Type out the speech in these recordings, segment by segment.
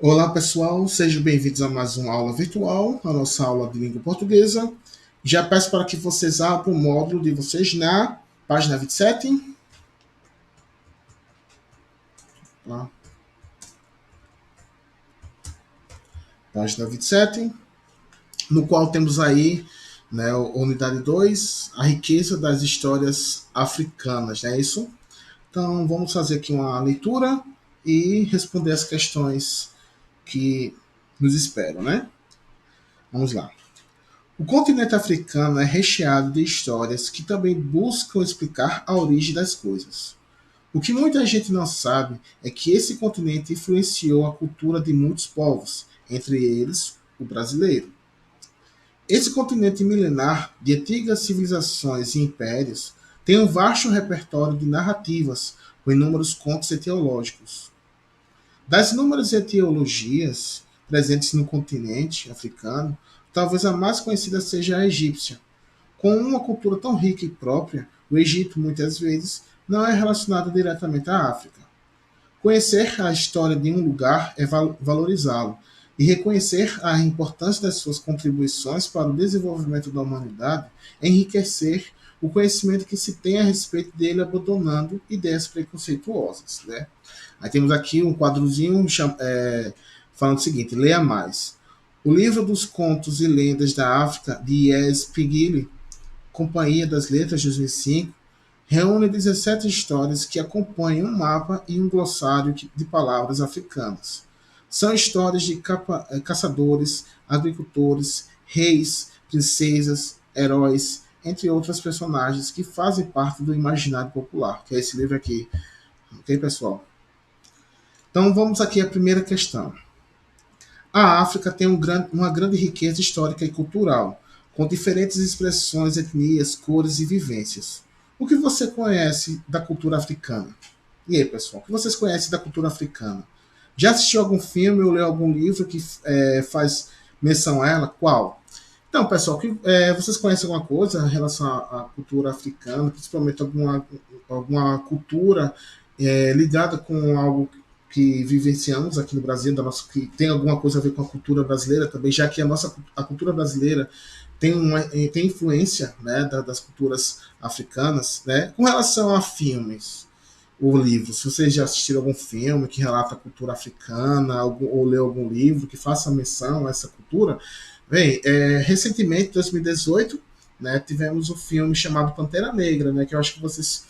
Olá pessoal, sejam bem-vindos a mais uma aula virtual, a nossa aula de língua portuguesa. Já peço para que vocês abram o módulo de vocês na página 27, tá? Página 27, no qual temos aí, né, a unidade 2, a riqueza das histórias africanas, não é isso? Então vamos fazer aqui uma leitura e responder as questões que nos esperam, né? Vamos lá. O continente africano é recheado de histórias que também buscam explicar a origem das coisas. O que muita gente não sabe é que esse continente influenciou a cultura de muitos povos, entre eles o brasileiro. Esse continente milenar de antigas civilizações e impérios tem um vasto repertório de narrativas com inúmeros contos etiológicos. Das inúmeras etiologias presentes no continente africano, talvez a mais conhecida seja a egípcia. Com uma cultura tão rica e própria, o Egito muitas vezes não é relacionado diretamente à África. Conhecer a história de um lugar é valorizá-lo, e reconhecer a importância das suas contribuições para o desenvolvimento da humanidade é enriquecer o conhecimento que se tem a respeito dele, abandonando ideias preconceituosas. Né? Aí temos aqui um quadrozinho falando o seguinte: leia mais. O livro dos contos e lendas da África, de Yes Pigili, Companhia das Letras de 2005, reúne 17 histórias que acompanham um mapa e um glossário de palavras africanas. São histórias de caçadores, agricultores, reis, princesas, heróis, entre outros personagens que fazem parte do imaginário popular, que é esse livro aqui. Ok, pessoal? Então vamos aqui à primeira questão. A África tem uma grande riqueza histórica e cultural, com diferentes expressões, etnias, cores e vivências. O que você conhece da cultura africana? E aí, pessoal, o que vocês conhecem da cultura africana? Já assistiu algum filme ou leu algum livro que faz menção a ela? Qual? Então, pessoal, vocês conhecem alguma coisa em relação à cultura africana, principalmente alguma cultura ligada com algo que vivenciamos aqui no Brasil, que tem alguma coisa a ver com a cultura brasileira também, já que a cultura brasileira tem influência, né, das culturas africanas, né? Com relação a filmes ou livros, se vocês já assistiram algum filme que relata a cultura africana, ou leu algum livro que faça menção a essa cultura, bem, recentemente, em 2018, né, tivemos um filme chamado Pantera Negra, né, que eu acho que vocês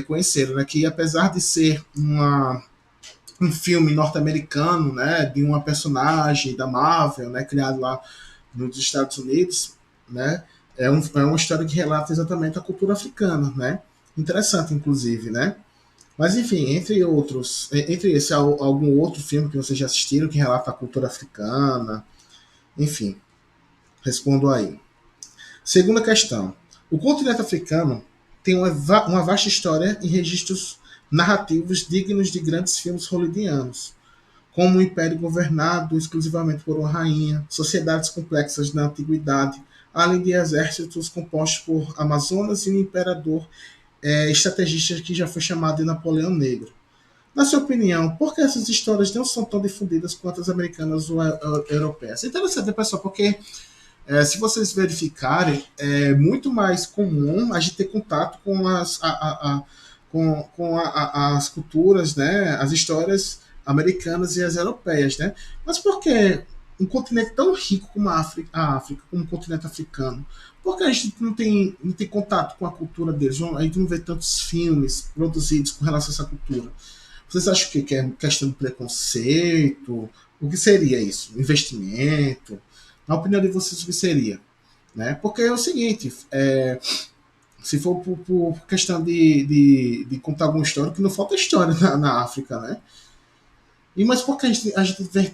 conheceram, né, que apesar de ser um filme norte-americano, né, de uma personagem da Marvel, né, criado lá nos Estados Unidos, né, é uma história que relata exatamente a cultura africana, né, interessante inclusive, né. Mas enfim, entre esse algum outro filme que vocês já assistiram que relata a cultura africana, enfim, respondo aí. Segunda questão. O continente africano tem uma vasta história e registros narrativos dignos de grandes filmes hollywoodianos, como um império governado exclusivamente por uma rainha, sociedades complexas na antiguidade, além de exércitos compostos por amazonas e um imperador estrategista que já foi chamado de Napoleão Negro. Na sua opinião, por que essas histórias não são tão difundidas quanto as americanas ou europeias? É interessante, pessoal, porque se vocês verificarem, é muito mais comum a gente ter contato com as culturas, né, as histórias americanas e as europeias, né? Mas por que um continente tão rico como a África, como o continente africano, por que a gente não tem contato com a cultura deles? A gente não vê tantos filmes produzidos com relação a essa cultura. Vocês acham que é questão de preconceito? O que seria isso? Investimento? Na opinião de vocês, o que seria? Né? Porque é o seguinte, se for por questão de contar alguma história, que não falta história na África, né? Mas por que a gente vê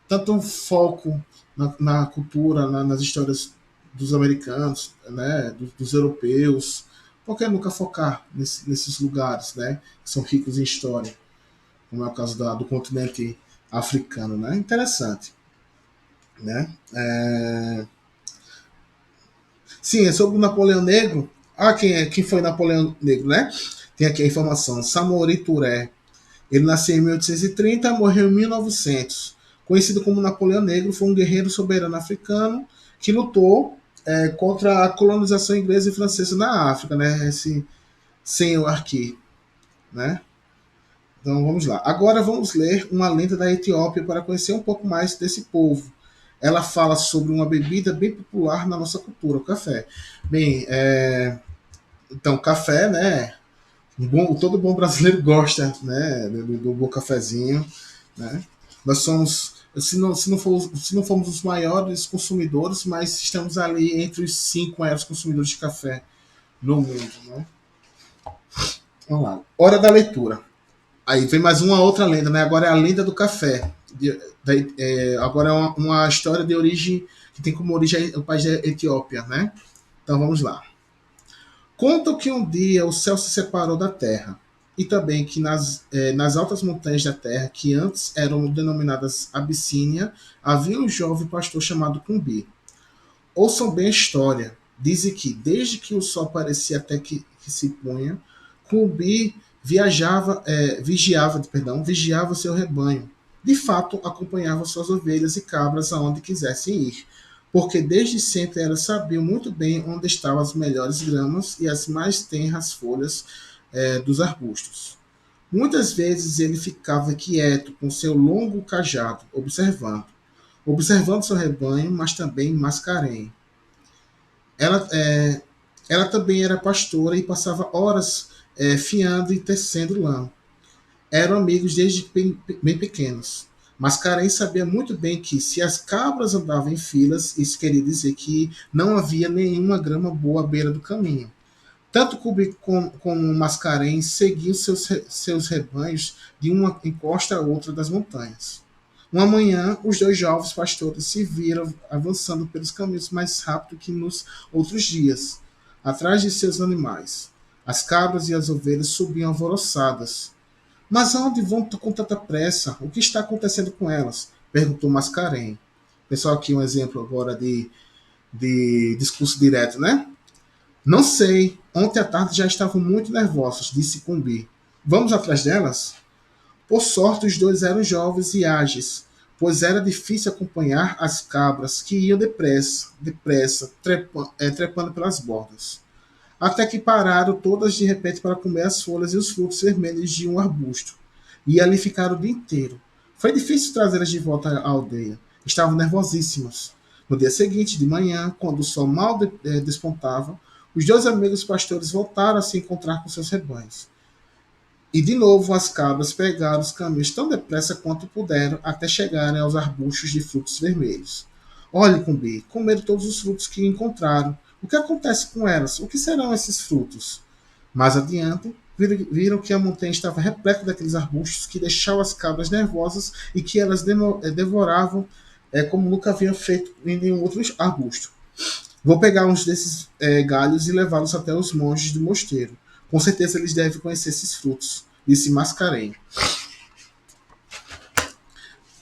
tanto foco na cultura, nas histórias dos americanos, né, dos europeus? Por que nunca focar nesses lugares, né, que são ricos em história, como é o caso do continente africano, né? Interessante, né? Sim, é sobre o Napoleão Negro. Quem foi Napoleão Negro, né? Tem aqui a informação. Samori Touré, Ele nasceu em 1830 e morreu em 1900. Conhecido como Napoleão Negro, foi um guerreiro soberano africano que lutou contra a colonização inglesa e francesa na África, né? Esse senhor aqui, né? Então vamos lá. Agora vamos ler uma lenda da Etiópia para conhecer um pouco mais desse povo. Ela fala sobre uma bebida bem popular na nossa cultura, o café. Bem, então café, né? Todo bom brasileiro gosta, né? Do bom cafezinho, né? Nós somos, se não formos os maiores consumidores, mas estamos ali entre os 5 maiores consumidores de café no mundo, né? Vamos lá. Hora da leitura. Aí vem mais uma outra lenda, né? Agora é a lenda do café. Agora é uma história de origem que tem como origem o país da Etiópia, né? Então vamos lá. Contam que um dia o céu se separou da terra e também que nas altas montanhas da terra, que antes eram denominadas Abissínia, havia um jovem pastor chamado Cumbi. Ouçam bem a história. Dizem que, desde que o sol aparecia até que se punha, Cumbi vigiava seu rebanho. De fato, acompanhava suas ovelhas e cabras aonde quisessem ir, porque desde sempre ela sabia muito bem onde estavam as melhores gramas e as mais tenras folhas dos arbustos. Muitas vezes ele ficava quieto com seu longo cajado, observando seu rebanho, mas também Mascarenhas. Ela, é, ela também era pastora e passava horas fiando e tecendo lã. Eram amigos desde bem pequenos. Mas Karen sabia muito bem que, se as cabras andavam em filas, isso queria dizer que não havia nenhuma grama boa à beira do caminho. Tanto Kubi como Mascarenhas seguiam seus rebanhos de uma encosta a outra das montanhas. Uma manhã, os dois jovens pastores se viram avançando pelos caminhos mais rápido que nos outros dias, atrás de seus animais. As cabras e as ovelhas subiam alvoroçadas. Mas aonde vão com tanta pressa? O que está acontecendo com elas? Perguntou Mascarenhas. Pessoal, aqui um exemplo agora de discurso direto, né? Não sei. Ontem à tarde já estavam muito nervosos, disse Cumbi. Vamos atrás delas? Por sorte, os dois eram jovens e ágeis, pois era difícil acompanhar as cabras que iam depressa, trepando pelas bordas. Até que pararam todas de repente para comer as folhas e os frutos vermelhos de um arbusto. E ali ficaram o dia inteiro. Foi difícil trazê-las de volta à aldeia. Estavam nervosíssimas. No dia seguinte, de manhã, quando o sol mal despontava, os dois amigos pastores voltaram a se encontrar com seus rebanhos. E de novo as cabras pegaram os caminhos tão depressa quanto puderam até chegarem aos arbustos de frutos vermelhos. Olhe, Cumbi, comeram todos os frutos que encontraram. O que acontece com elas? O que serão esses frutos? Mais adiante, viram que a montanha estava repleta daqueles arbustos que deixavam as cabras nervosas e que elas devoravam como nunca haviam feito em nenhum outro arbusto. Vou pegar uns desses galhos e levá-los até os monges do mosteiro. Com certeza eles devem conhecer esses frutos, disse Mascarenhas.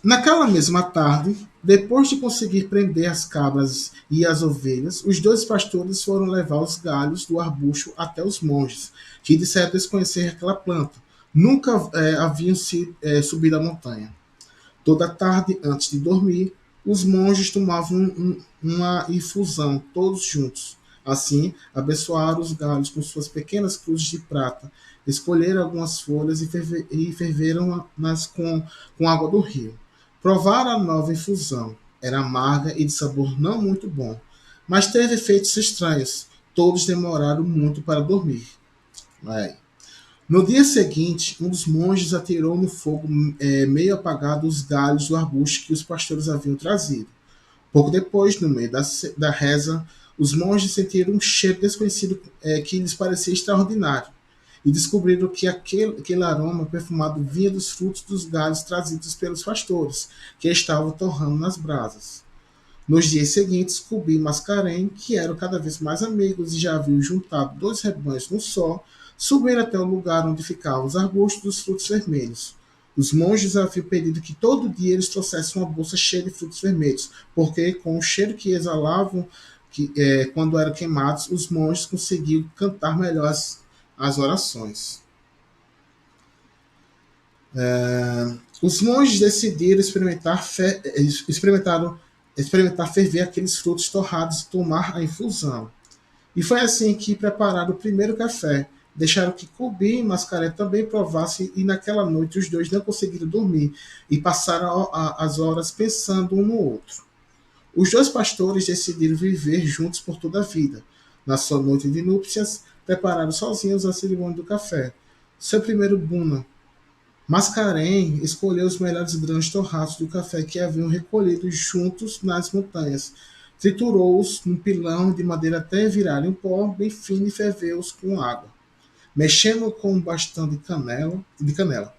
Naquela mesma tarde, depois de conseguir prender as cabras e as ovelhas, os dois pastores foram levar os galhos do arbusto até os monges, que disseram desconhecer aquela planta. Nunca haviam subido a montanha. Toda tarde, antes de dormir, os monges tomavam uma infusão, todos juntos. Assim, abençoaram os galhos com suas pequenas cruzes de prata, escolheram algumas folhas e ferveram-nas com água do rio. Provaram a nova infusão. Era amarga e de sabor não muito bom, mas teve efeitos estranhos. Todos demoraram muito para dormir. Aí. No dia seguinte, um dos monges atirou no fogo meio apagado os galhos do arbusto que os pastores haviam trazido. Pouco depois, no meio da reza, os monges sentiram um cheiro desconhecido que lhes parecia extraordinário e descobriram que aquele aroma perfumado vinha dos frutos dos galhos trazidos pelos pastores, que estavam torrando nas brasas. Nos dias seguintes, Cubi e Mascarenhas, que eram cada vez mais amigos e já haviam juntado dois rebanhos num só, subiram até o lugar onde ficavam os arbustos dos frutos vermelhos. Os monges haviam pedido que todo dia eles trouxessem uma bolsa cheia de frutos vermelhos, porque com o cheiro que exalavam quando eram queimados, os monges conseguiam cantar melhor as orações. Os monges decidiram experimentar ferver aqueles frutos torrados e tomar a infusão. E foi assim que prepararam o primeiro café. Deixaram que Cubi e Mascaré também provassem, e naquela noite os dois não conseguiram dormir e passaram as horas pensando um no outro. Os dois pastores decidiram viver juntos por toda a vida. Na sua noite de núpcias, prepararam sozinhos a cerimônia do café. Seu primeiro Buna, Mascarém, escolheu os melhores grãos torrados do café que haviam recolhido juntos nas montanhas. Triturou-os num pilão de madeira até virarem um pó bem fino e ferveu-os com água, mexendo com um bastão de canela.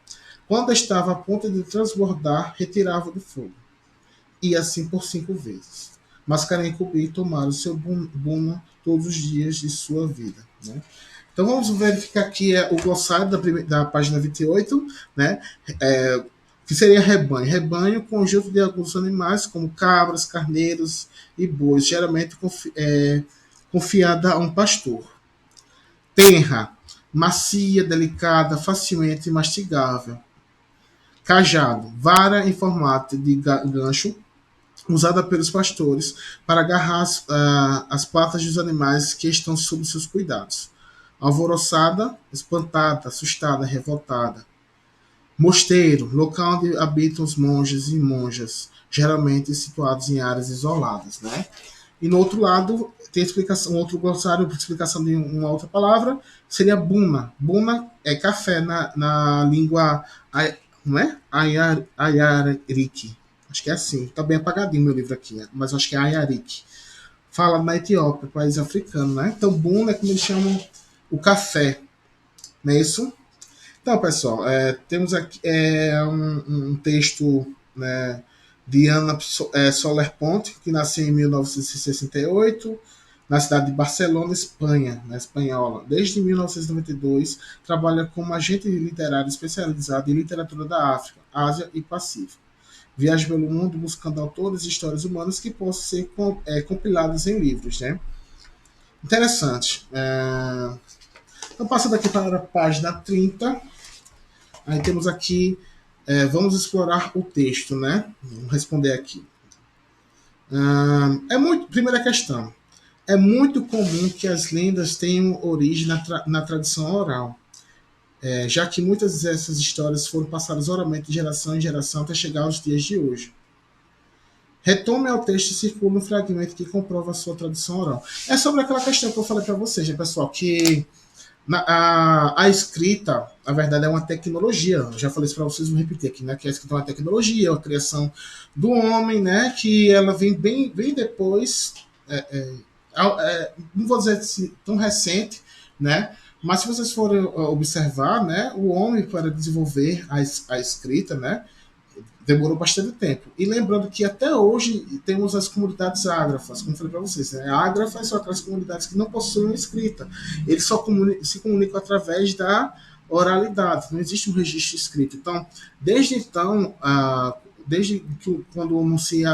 Quando estava a ponto de transbordar, retirava do fogo. E assim por 5 vezes. Mascarenhas e Cubi tomaram seu buna todos os dias de sua vida. Né? Então vamos verificar aqui o glossário da página 28, né? Que seria rebanho. Rebanho, conjunto de alguns animais, como cabras, carneiros e bois, geralmente confiada a um pastor. Tenra, macia, delicada, facilmente mastigável. Cajado, vara em formato de gancho, usada pelos pastores para agarrar as patas dos animais que estão sob seus cuidados. Alvoroçada, espantada, assustada, revoltada. Mosteiro, local onde habitam os monges e monjas, geralmente situados em áreas isoladas, né? E no outro lado tem explicação, um outro glossário, explicação de uma outra palavra, seria buna. Buna é café na língua, não é? Ayariki. Acho que é assim. Tá bem apagadinho meu livro aqui, né? Mas acho que é Ayarik. Fala na Etiópia, país africano, né? Então, buna é como eles chamam o café, não é isso? Então, pessoal, temos aqui um texto, né, de Ana Soler Ponte, que nasceu em 1968, na cidade de Barcelona, Espanha, na espanhola. Desde 1992, trabalha como agente literário especializado em literatura da África, Ásia e Pacífico. Viaja pelo mundo buscando autores e histórias humanas que possam ser compiladas em livros. Né? Interessante. Então, passando aqui para a página 30, aí temos aqui, vamos explorar o texto, né? Vamos responder aqui. Primeira questão. É muito comum que as lendas tenham origem na tradição oral, já que muitas dessas histórias foram passadas oralmente de geração em geração até chegar aos dias de hoje. Retome ao texto e circule um fragmento que comprova a sua tradição oral. É sobre aquela questão que eu falei para vocês, né, pessoal, que a escrita, na verdade, é uma tecnologia. Eu já falei isso para vocês, vou repetir aqui, né? Que a escrita é uma tecnologia, é uma criação do homem, né? Que ela vem bem depois, não vou dizer assim, tão recente, né? Mas se vocês forem observar, né? O homem para desenvolver a escrita, né? Demorou bastante tempo. E lembrando que até hoje temos as comunidades ágrafas, como eu falei para vocês. Né? Ágrafas são aquelas comunidades que não possuem escrita. Eles só se comunicam através da oralidade, não existe um registro escrito. Então, desde então, desde que quando não se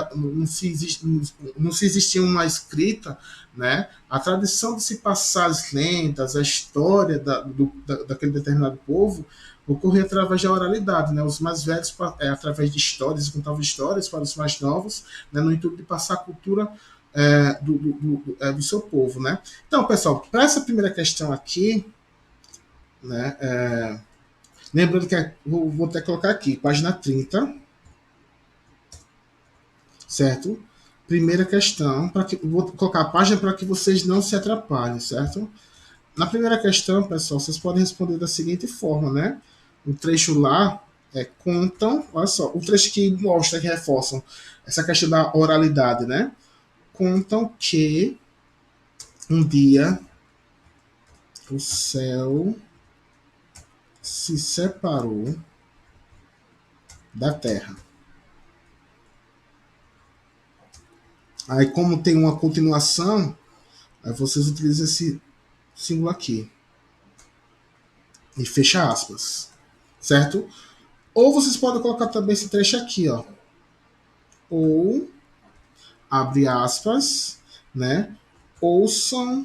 existia uma escrita, né, a tradição de se passar as lendas, a história daquele determinado povo, ocorria através da oralidade, né? Os mais velhos através de histórias, contavam histórias para os mais novos, né? No intuito de passar a cultura do seu povo, né? Então, pessoal, para essa primeira questão aqui, né? Lembrando que vou até colocar aqui, página 30, certo? Primeira questão, vou colocar a página para que vocês não se atrapalhem, certo? Na primeira questão, pessoal, vocês podem responder da seguinte forma, né? O trecho lá contam, olha só, o trecho que mostra, que reforçam essa questão da oralidade, né? Contam que um dia o céu se separou da terra. Aí, como tem uma continuação, aí vocês utilizam esse símbolo aqui. E fecha aspas. Certo? Ou vocês podem colocar também esse trecho aqui, ó. Ou, abre aspas, né? Ouçam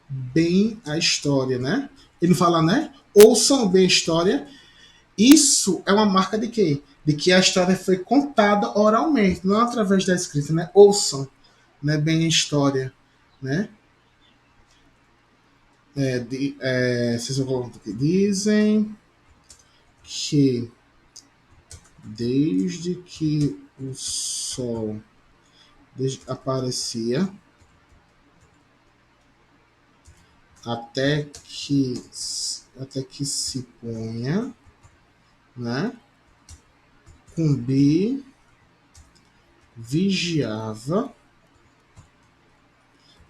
bem a história, né? Ele fala, né? Ouçam bem a história Isso é uma marca de quê? De que a história foi contada oralmente, não através da escrita, né? Ouçam, né, bem a história, né? Vocês vão colocar aqui. Dizem que desde que o sol aparecia até que se ponha, né? Cumbi vigiava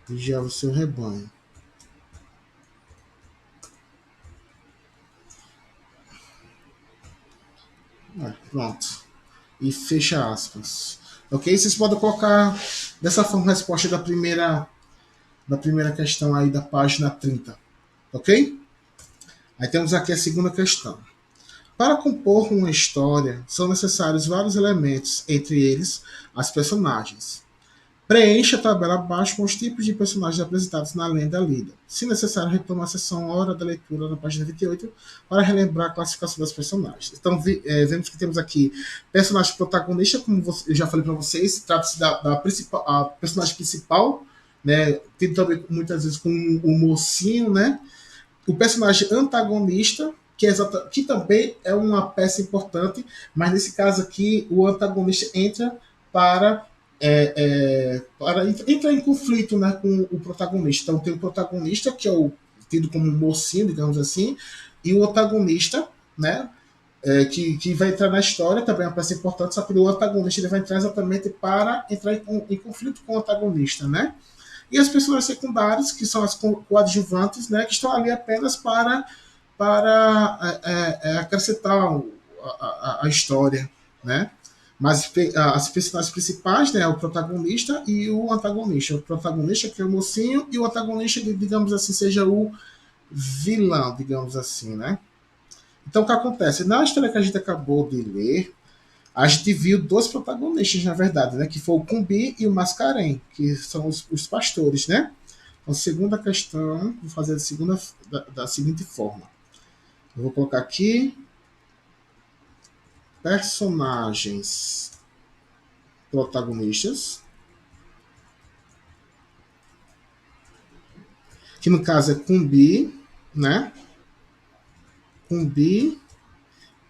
o seu rebanho. Pronto. E fecha aspas. Ok? Vocês podem colocar dessa forma a resposta da primeira questão aí da página 30. Ok? Aí temos aqui a segunda questão. Para compor uma história, são necessários vários elementos, entre eles as personagens. Preencha a tabela abaixo com os tipos de personagens apresentados na lenda lida. Se necessário, retoma a seção Hora da Leitura na página 28 para relembrar a classificação dos personagens. Então, vemos que temos aqui personagem protagonista, como eu já falei para vocês, trata-se da principal, a personagem principal, né, tido também muitas vezes com o mocinho, né? O personagem antagonista, que também é uma peça importante, mas nesse caso aqui o antagonista entra para entrar em conflito, né, com o protagonista. Então tem o protagonista, que é o tido como um mocinho, digamos assim, e o antagonista, né, que vai entrar na história, também é uma peça importante, só que o antagonista ele vai entrar exatamente para entrar em conflito com o antagonista, né? E as personagens secundárias, que são as coadjuvantes, né, que estão ali apenas para acrescentar a história, né? Mas as personagens principais, né, o protagonista e o antagonista. O protagonista que é o mocinho e o antagonista, digamos assim, seja o vilão, digamos assim, né? Então o que acontece? Na história que a gente acabou de ler, a gente viu dois protagonistas, na verdade, né? Que foi o Cumbi e o Mascarém, que são os pastores, né? Então, segunda questão, vou fazer da seguinte forma. Eu vou colocar aqui personagens protagonistas, que no caso é Cumbi, né? Cumbi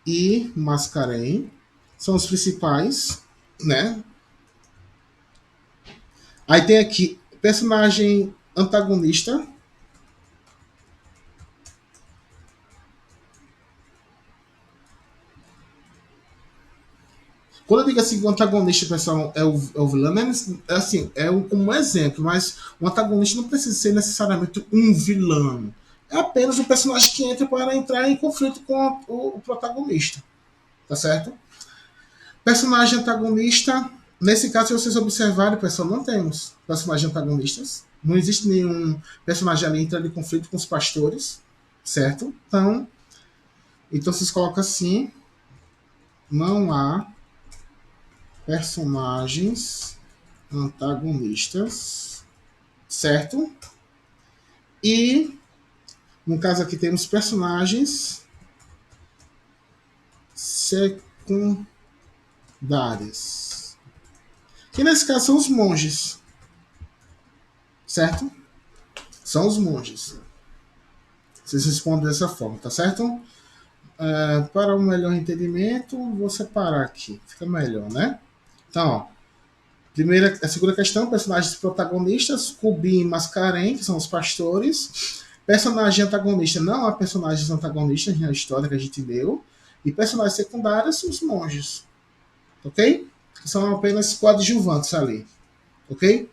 e Mascarém são os principais, né? Aí tem aqui personagem antagonista. Quando eu digo assim que o antagonista, pessoal, é o vilão, assim, como um exemplo, mas o antagonista não precisa ser necessariamente um vilão. É apenas um personagem que entra para entrar em conflito com o protagonista. Tá certo? Personagem antagonista, nesse caso, se vocês observarem, pessoal, não temos personagens antagonistas. Não existe nenhum personagem ali entrando em conflito com os pastores, certo? Então vocês colocam assim: não há personagens antagonistas, certo? E no caso aqui temos personagens secundários, que nesse caso são os monges, certo? São os monges. Vocês respondem dessa forma, tá certo? Para um melhor entendimento, vou separar aqui, fica melhor, né? Então, ó, a segunda questão, personagens protagonistas, Cubim e Mascarém, que são os pastores. Personagem antagonista, não há personagens antagonistas na história que a gente leu. E personagens secundários, os monges. Ok? Que são apenas coadjuvantes ali. Ok?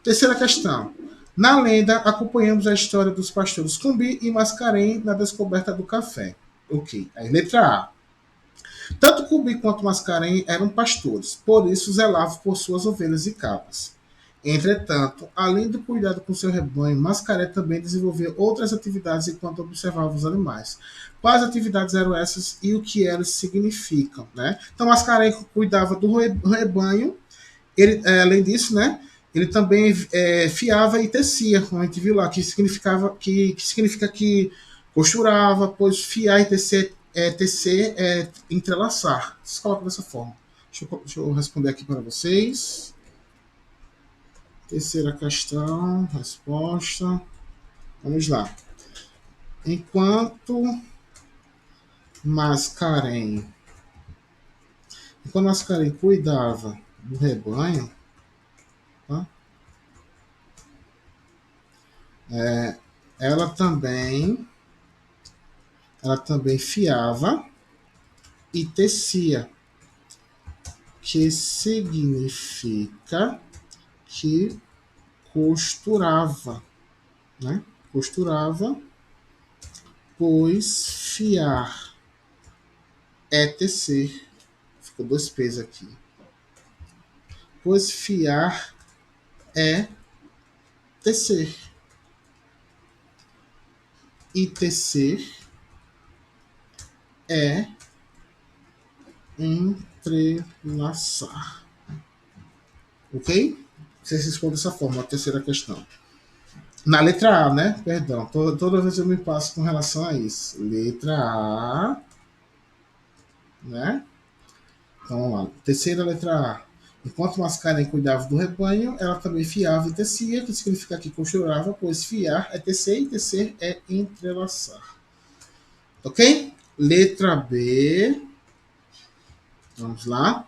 Terceira questão. Na lenda, acompanhamos a história dos pastores Cumbi e Mascarém na descoberta do café. Ok. Aí, letra A. Tanto Cumbi quanto Mascarém eram pastores, por isso zelavam por suas ovelhas e cabras. Entretanto, além do cuidado com seu rebanho, Mascaré também desenvolvia outras atividades enquanto observava os animais. Quais atividades eram essas e o que elas significam, né? Então, Mascaré cuidava do rebanho, ele, além disso, né? Ele também fiava e tecia, como a gente viu lá, que significa que costurava, pois fiar e tecer tecer é entrelaçar. Vocês colocam dessa forma. Deixa eu responder aqui para vocês. Terceira questão, resposta. Vamos lá. Enquanto Mascarenhas cuidava do rebanho, tá? ela também fiava e tecia, que significa que costurava, né? Costurava, pois fiar é tecer. Ficou dois P's aqui. Pois fiar é tecer. E tecer é entrelaçar. Ok? Vocês respondem dessa forma, a terceira questão. Na letra A, né? Perdão, toda vez eu me passo com relação a isso. Letra A, né? Então vamos lá. Terceira letra A. Enquanto Mascarenhas cuidava do rebanho, ela também fiava e tecia, que significa que costurava, pois fiar é tecer e tecer é entrelaçar. Ok? Letra B. Vamos lá.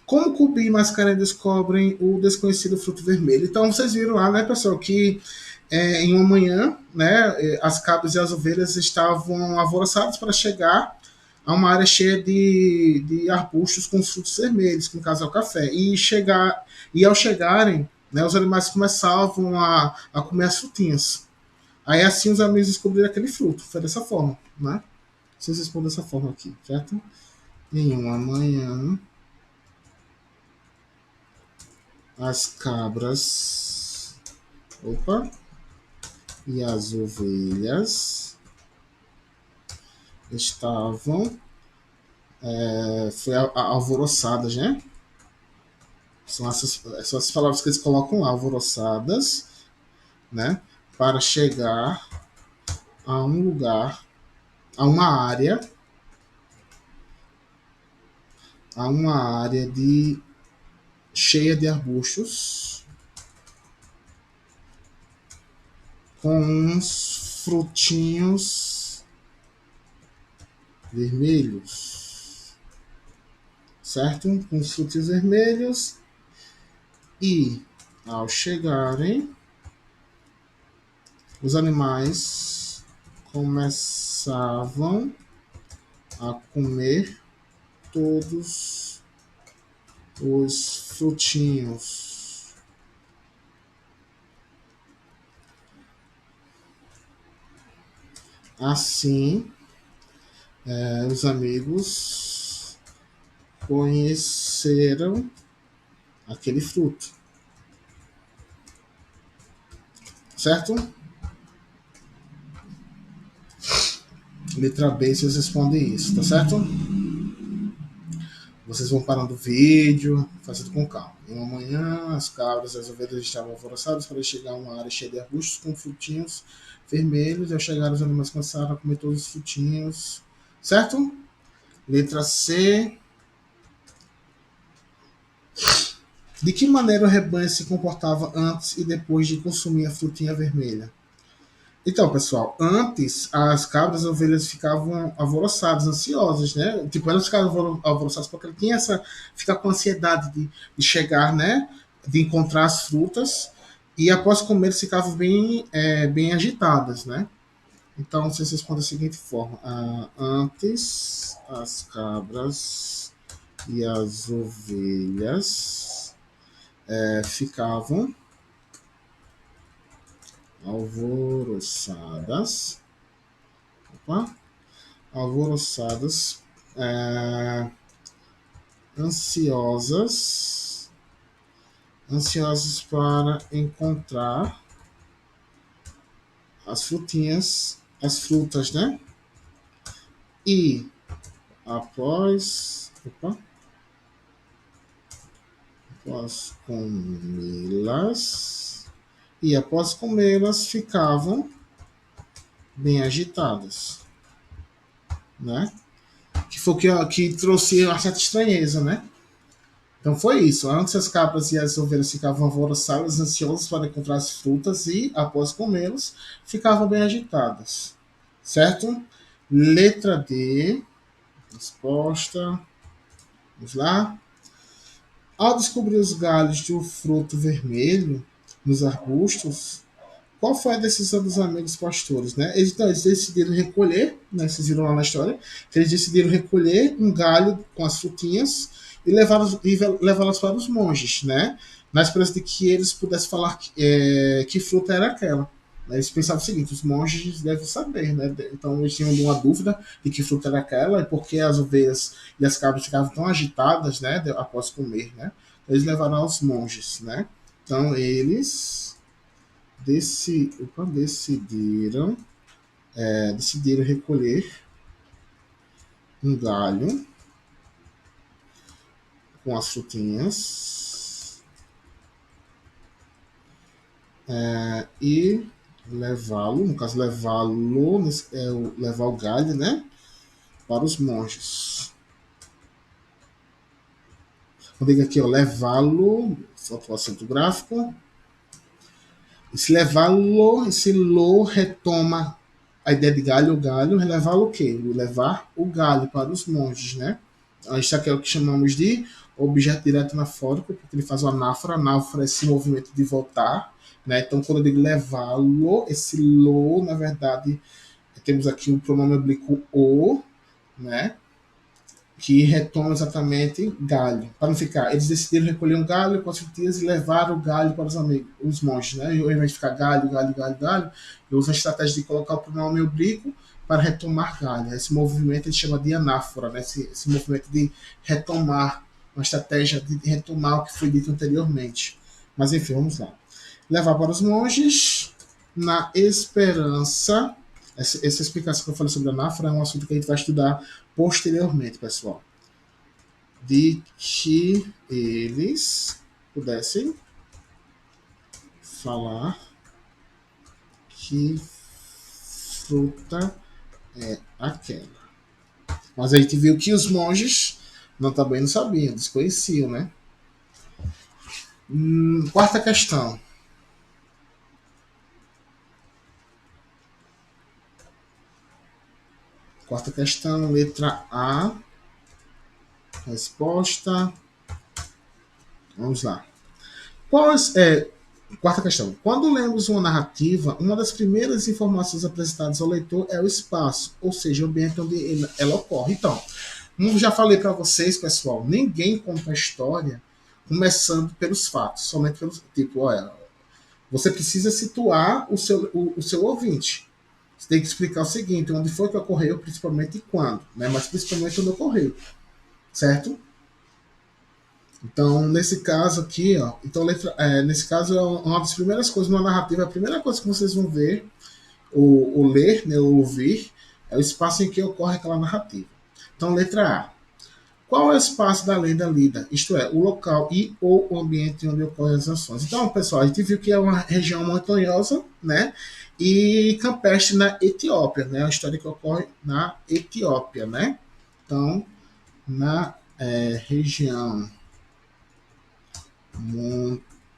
Como Cupim e Mascarenhas descobrem o desconhecido fruto vermelho? Então vocês viram lá, né, pessoal, que em uma manhã, né, as cabras e as ovelhas estavam alvoroçadas para chegar a uma área cheia de arbustos com frutos vermelhos, que no caso é o café. E ao chegarem, né, os animais começavam a comer as frutinhas. Aí assim os amigos descobriram aquele fruto. Foi dessa forma, né? Vocês respondem dessa forma aqui, certo? Em uma manhã, as cabras, e as ovelhas estavam alvoroçadas, né? São essas palavras que eles colocam lá, alvoroçadas, né? Para chegar a um lugar, a uma área cheia de arbustos com uns frutinhos vermelhos, certo? Com os frutinhos vermelhos. E ao chegarem, os animais começavam a comer todos os frutinhos. Assim, os amigos conheceram aquele fruto, certo? Letra B, vocês respondem isso, tá certo? Vocês vão parando o vídeo, fazendo com calma. Em uma manhã, as cabras e as ovelhas estavam alvoroçadas para chegar a uma área cheia de arbustos com frutinhos vermelhos. E ao chegar, os animais começaram a comer todos os frutinhos, certo? Letra C. De que maneira o rebanho se comportava antes e depois de consumir a frutinha vermelha? Então, pessoal, antes as cabras e ovelhas ficavam alvoroçadas, ansiosas, né? Tipo, elas ficavam alvoroçadas porque tinha ficar com ansiedade de chegar, né? De encontrar as frutas. E após comer, ficavam bem agitadas, né? Então, vocês respondem da seguinte forma: antes as cabras e as ovelhas ficavam alvoroçadas, alvoroçadas, é, ansiosas, ansiosas para encontrar as frutinhas, as frutas, né? E após comê-las, ficavam bem agitadas. né? Que foi que trouxe uma certa estranheza, né? Então foi isso. Antes as cabras e as ovelhas ficavam alvoroçadas, ansiosas para encontrar as frutas e, após comê-los, ficavam bem agitadas. Certo? Letra D. Resposta. Vamos lá. Ao descobrir os galhos de um fruto vermelho nos arbustos, qual foi a decisão dos amigos pastores, né? Eles decidiram recolher, né? Vocês viram lá na história, que eles decidiram recolher um galho com as frutinhas e levá-las para os monges, né? Na esperança de que eles pudessem falar que fruta era aquela. Eles pensavam o seguinte: os monges devem saber, né? Então eles tinham uma dúvida de que fruta era aquela e por que as ovelhas e as cabras ficavam tão agitadas, né? Após comer, né? Eles levaram aos monges, né? Então eles decidiram recolher um galho com as frutinhas e levá-lo, no caso levar o galho, né, para os monges. Eu digo aqui, ó, levá-lo, falta o acento gráfico. Esse levá-lo, esse lo retoma a ideia de galho, levá-lo o quê? Levar o galho para os monges, né? Isso aqui é o que chamamos de objeto direto anafórico, porque ele faz o anáfora. Anáfora é esse movimento de voltar, né? Então, quando eu digo levá-lo, esse lo, na verdade, temos aqui o pronome oblíquo o, né? Que retoma exatamente galho. Para não ficar, eles decidiram recolher um galho com as frutinhas e levar o galho para os amigos, os monges, né? E ao invés de ficar galho, eu uso a estratégia de colocar o pronome oblíquo para retomar galho. Esse movimento ele chama de anáfora, né? Esse movimento de retomar, uma estratégia de retomar o que foi dito anteriormente. Mas enfim, vamos lá. Levar para os monges na esperança. Essa explicação que eu falei sobre a anáfora é um assunto que a gente vai estudar posteriormente, pessoal, de que eles pudessem falar que fruta é aquela. Mas a gente viu que os monges também não sabiam, desconheciam, né? Quarta questão. Quarta questão, letra A. Resposta. Vamos lá. Quarta questão. Quando lemos uma narrativa, uma das primeiras informações apresentadas ao leitor é o espaço, ou seja, o ambiente onde ela ocorre. Então, como já falei para vocês, pessoal, ninguém conta a história começando pelos fatos, somente pelos tipo, olha, você precisa situar o seu ouvinte. Você tem que explicar o seguinte, onde foi que ocorreu, principalmente e quando, né? Mas principalmente onde ocorreu, certo? Então, nesse caso aqui, ó, então nesse caso é uma das primeiras coisas numa narrativa, a primeira coisa que vocês vão ver, ou ler, né, ou ouvir, é o espaço em que ocorre aquela narrativa. Então, letra A. Qual é o espaço da lenda lida? Isto é, o local e ou o ambiente onde ocorrem as ações. Então, pessoal, a gente viu que é uma região montanhosa, né? E campestre na Etiópia, né? A história que ocorre na Etiópia, né? Então, na região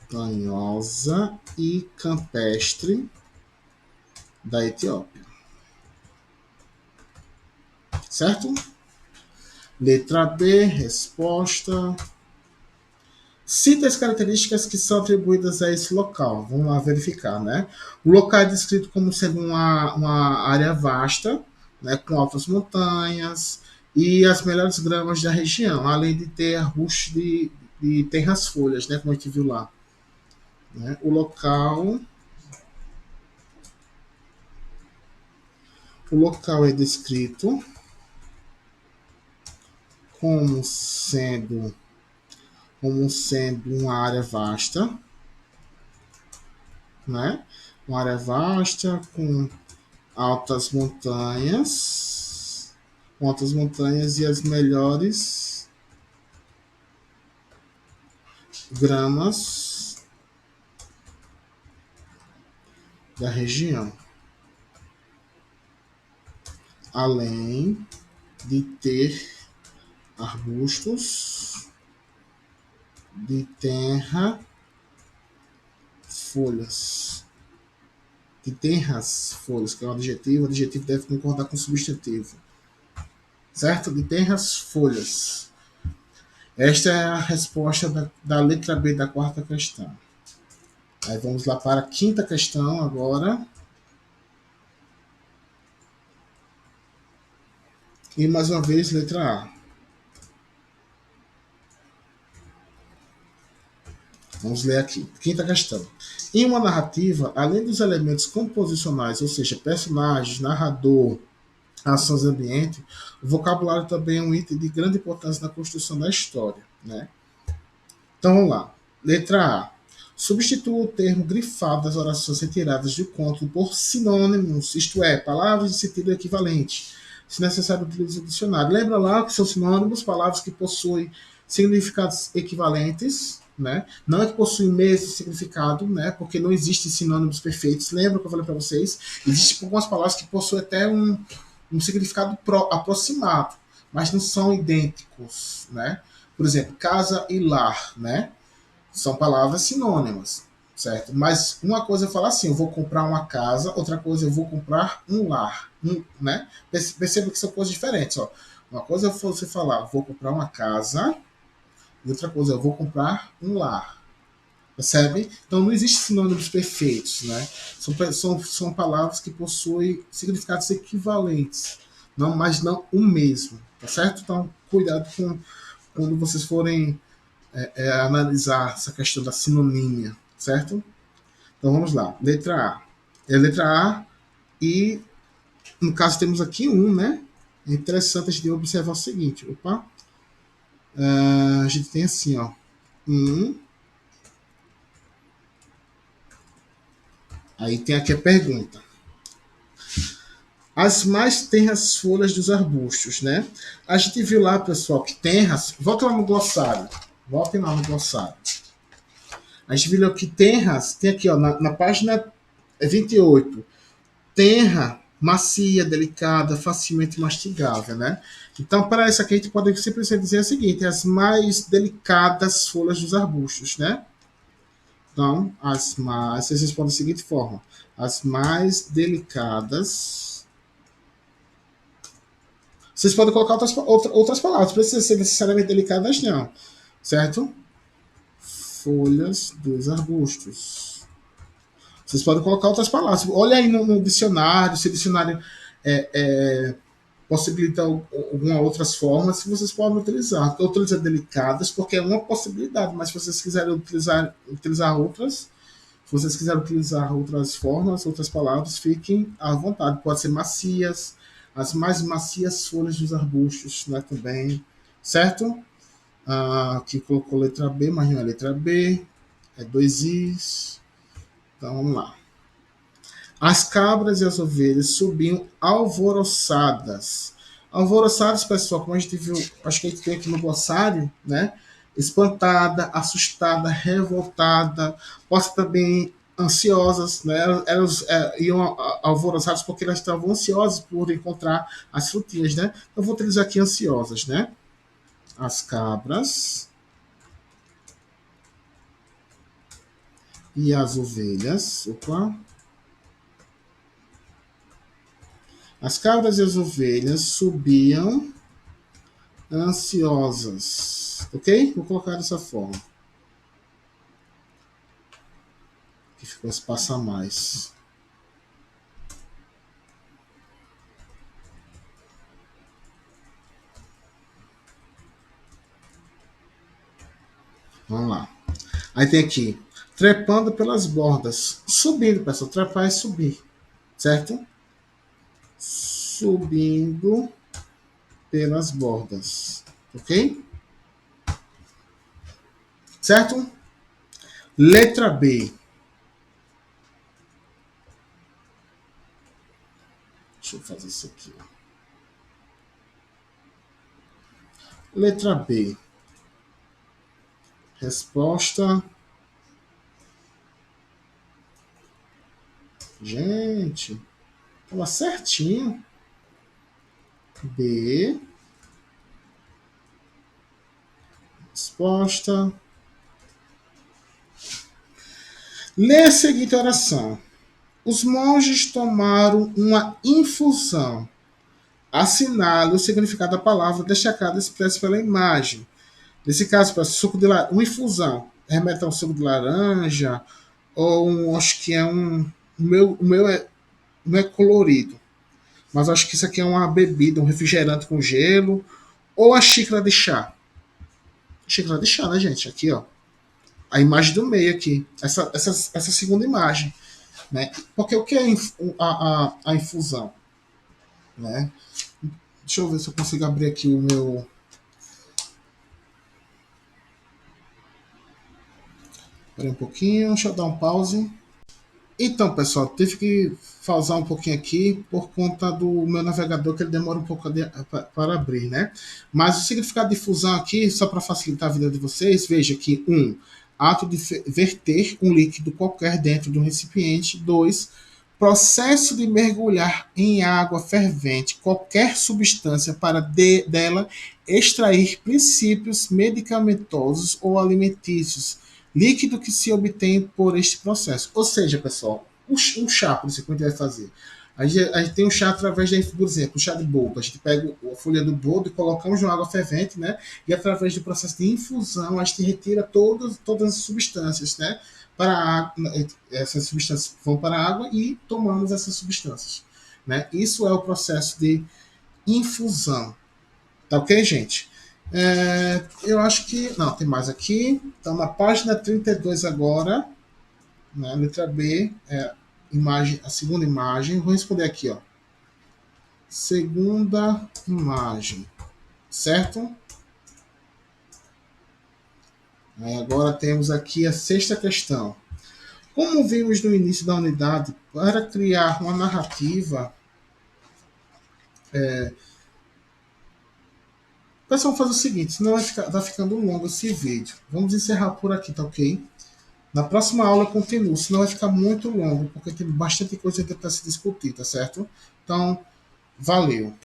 montanhosa e campestre da Etiópia. Certo? Letra B, resposta. Cita as características que são atribuídas a esse local. Vamos lá verificar, né? O local é descrito como sendo uma área vasta, né, com altas montanhas e as melhores gramas da região, além de ter arbustos de terras folhas, né, como a gente viu lá. Né? O local é descrito como sendo, como sendo uma área vasta, né? Uma área vasta com altas montanhas e as melhores gramas da região, além de ter arbustos de terra, folhas. De terras, folhas, que é um adjetivo. O adjetivo deve concordar com o substantivo. Certo? De terras, folhas. Esta é a resposta da letra B da quarta questão. Aí vamos lá para a quinta questão agora. E mais uma vez, letra A. Vamos ler aqui. Quinta questão. Em uma narrativa, além dos elementos composicionais, ou seja, personagens, narrador, ações e ambiente, o vocabulário também é um item de grande importância na construção da história. Né? Então vamos lá. Letra A. Substitua o termo grifado das orações retiradas do conto por sinônimos, isto é, palavras de sentido equivalente. Se necessário, utilize o dicionário. Lembra lá que são sinônimos, palavras que possuem significados equivalentes, né? Não é que possuem o mesmo significado, né? Porque não existem sinônimos perfeitos. Lembra que eu falei para vocês? Existem algumas palavras que possuem até um significado aproximado, mas não são idênticos, né? Por exemplo, casa e lar, né? São palavras sinônimas, certo? Mas uma coisa é falar assim, eu vou comprar uma casa, outra coisa eu vou comprar um lar, né? Perceba que são coisas diferentes, ó. Uma coisa é você falar, vou comprar uma casa, e outra coisa, eu vou comprar um lar. Percebe? Então não existem sinônimos perfeitos, né? São palavras que possuem significados equivalentes, não, mas não o mesmo, tá certo? Então cuidado com quando vocês forem analisar essa questão da sinonímia, certo? Então vamos lá. Letra A. É letra A e, no caso, temos aqui um, né? É interessante a gente observar o seguinte. Opa. A gente tem assim, ó. Aí tem aqui a pergunta. As mais tenras folhas dos arbustos, né? A gente viu lá, pessoal, que tenras... Volta lá no glossário. Voltem lá no glossário. A gente viu que tenras... Tem aqui, ó, na página 28. Tenra, macia, delicada, facilmente mastigável, né? Então, para essa aqui, a gente pode simplesmente dizer o seguinte: as mais delicadas folhas dos arbustos, né? Então, vocês respondem da seguinte forma: as mais delicadas. Vocês podem colocar outras palavras, não precisa ser necessariamente delicadas, não, certo? Folhas dos arbustos. Vocês podem colocar outras palavras. Olha aí no dicionário, se o dicionário possibilita algumas outras formas que vocês podem utilizar. Eu estou utilizando delicadas porque é uma possibilidade, mas se vocês quiserem utilizar outras, se vocês quiserem utilizar outras formas, outras palavras, fiquem à vontade. Pode ser macias, as mais macias folhas dos arbustos, né, também, certo? Aqui colocou letra B, mas não é letra B, é dois Is. Então vamos lá. As cabras e as ovelhas subiam alvoroçadas. Alvoroçadas, pessoal, como a gente viu, acho que a gente tem aqui no glossário, né? Espantada, assustada, revoltada, pode ser também ansiosas, né? Elas iam alvoroçadas porque elas estavam ansiosas por encontrar as frutinhas, né? Eu vou utilizar aqui ansiosas, né? As cabras e as ovelhas. Opa. As cabras e as ovelhas subiam ansiosas. Ok? Vou colocar dessa forma. Que ficou espaço a mais. Vamos lá. Aí tem aqui. Trepando pelas bordas. Subindo, pessoal. Trepar é subir. Certo? Subindo pelas bordas. Ok? Certo? Letra B. Deixa eu fazer isso aqui. Letra B. Resposta. Gente, estava certinho. B. Resposta. Lê a seguinte oração. Os monges tomaram uma infusão. Assinale o significado da palavra destacada expresso pela imagem. Nesse caso, para suco de uma infusão, remete a um suco de laranja, ou acho que é um. O meu não é colorido, mas acho que isso aqui é uma bebida, um refrigerante com gelo, ou a xícara de chá. Xícara de chá, né, gente? Aqui, ó. A imagem do meio aqui. Essa segunda imagem. Né? Porque o que é a infusão? Né? Deixa eu ver se eu consigo abrir aqui o meu. Espera um pouquinho, deixa eu dar um pause. Então, pessoal, tive que pausar um pouquinho aqui por conta do meu navegador, que ele demora um pouco para abrir, né? Mas o significado de fusão aqui, só para facilitar a vida de vocês, veja que ato de verter um líquido qualquer dentro de um recipiente. 2, processo de mergulhar em água fervente qualquer substância para dela extrair princípios medicamentosos ou alimentícios, líquido que se obtém por este processo. Ou seja, pessoal, um chá, por exemplo, que a gente vai fazer. A gente tem um chá através por exemplo, o chá de boldo. A gente pega a folha do boldo e colocamos na água fervente, né? E através do processo de infusão, a gente retira todas as substâncias, né? Para a água, essas substâncias vão para a água e tomamos essas substâncias. Né? Isso é o processo de infusão. Tá ok, gente? Eu acho que. Não, tem mais aqui. Então, na página 32 agora, né, letra B, a segunda imagem. Vou responder aqui, ó. Segunda imagem. Certo? Aí agora temos aqui a sexta questão. Como vimos no início da unidade, para criar uma narrativa, pessoal, vamos fazer o seguinte, senão vai ficando longo esse vídeo. Vamos encerrar por aqui, tá ok? Na próxima aula eu continuo, senão vai ficar muito longo, porque tem bastante coisa ainda para se discutir, tá certo? Então, valeu!